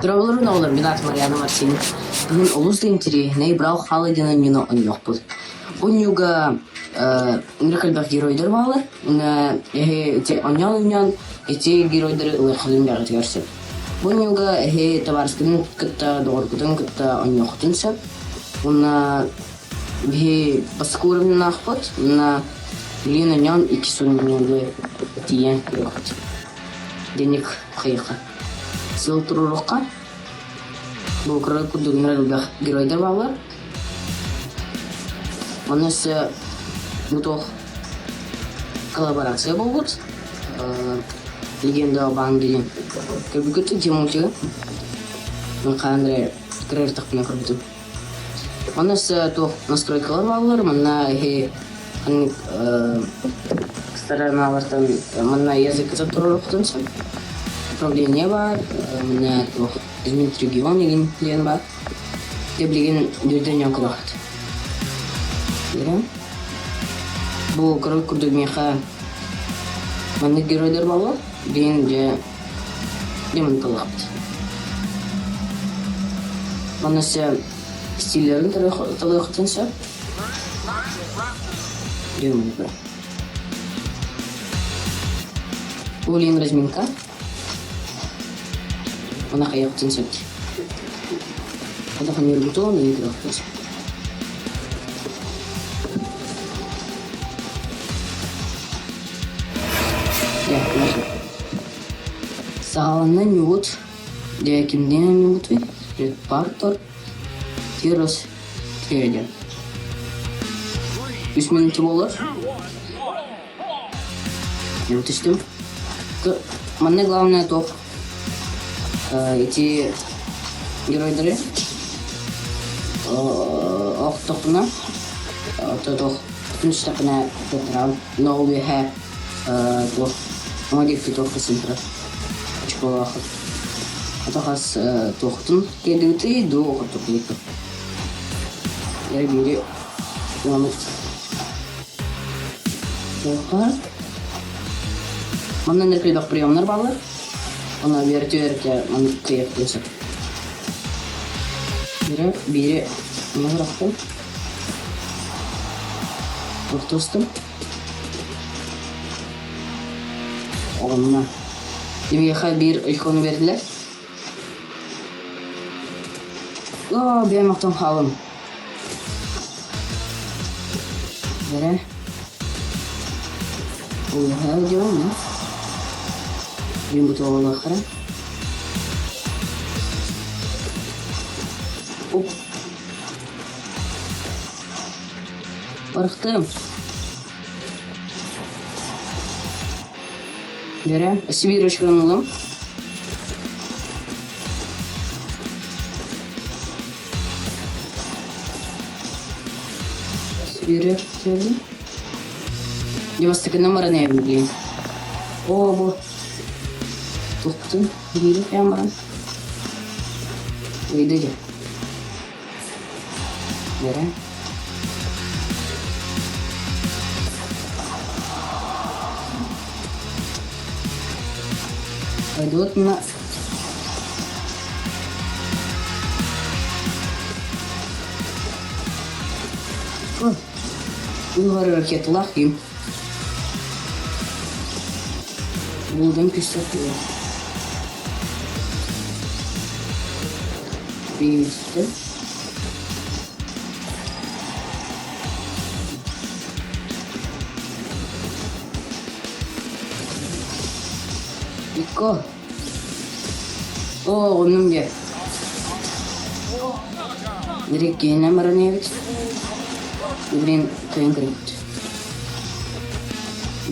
Дроболорун олар Минат Марьяна Марсини. Бugün oluz dentiri ne brau halı denen mino on yok bu. Bunюга нрекалбах геройдер балар. На те онyan эти геройдер ылыхлын ягыт гәрсе. Bunюга товарскын кытта доргудын кытта он yoktунса. Уна баскурын нахпот на Лина нян 200 миллионлы тиен йогот. Денег хайха. Сылтырурукка бұл кыргыз күндүгүнөр геройдер балар. Онысы бутох коллаборация болбут. Легенда об Англии. Көбүкөтү темучу. Кандре кыргызтык менен көрбүтү. Онысы тох настройкалар балар. Мына стороналардан мына язык затуруктунса. Управление бар. Мына тох изменить регион деген плен бар. Деп билген дүйдөн кылат. Бұл кыргыз күрдүгүнө мына геройдер балар. Бен же демон кылат. Манасы стилерин талыктынса. Демон бар. Улин разминка. Она хаяк тенсет. Это ханер бутон и игрок. Я конечно. Сағаланна нюбут. Де кимден нюбут вид. Ред партор. Тирос. Трейдер. 3 минуты болар. Я уточним. Мне главное то. Эти геройдеры оқтоқына тотоқ күнштақына кетірал новый хэ тоқ модифи тоқы синтра чуқалақы атақас тоқтын кедуті ду оқтоқлықты ер бері уанық тоқар маннан еркелдақ приемнар балар. Она верте он креплется. Бери награфтым. Тоқтостым. Онна. Демеха бир икону бердилер. Бемактан халым. Бере. Уйха диyorum. Bin butu olanaklara. Hop. Barıktım. Берем. Сибирочканы алам. Сибиря келdim. Девастык номера не bileyim. Bu. Tuttun, girip yaman. Öyle. Nere? Пойдут на... Угары ракеталар ким. Булдан пистолет. Бейместі. Икко. Оның бе. Дирек кейіне мұрын ебет. Бірін қайын кірет.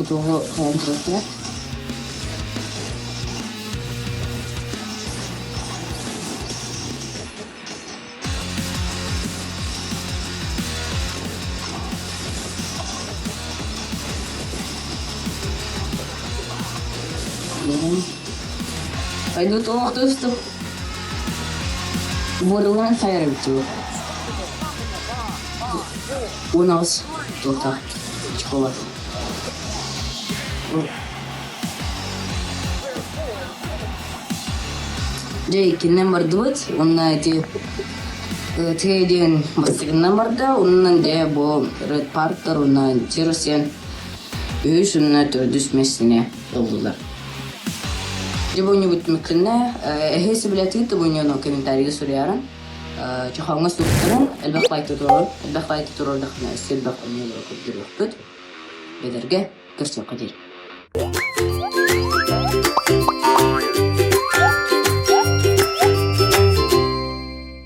Бұтуғы қайын кірет. Пойдут оқтостып. Борылған сайры бітті. 16 тоқта. Чықолар. Жей кинен бардыбыт, онна теден бастыгынан барда, оннан де бу Ред Парктар, онна Тиросен өз онна төрдүс мессине олдулар. Жебони бүтмүккенне, эхеси билетит буньоно комментарийге сурярын. Чахаңга суктырын, элбахлайты турur дахна сел бак оннелер көпдүрөкпүт. Бедерге көрсөк кадир.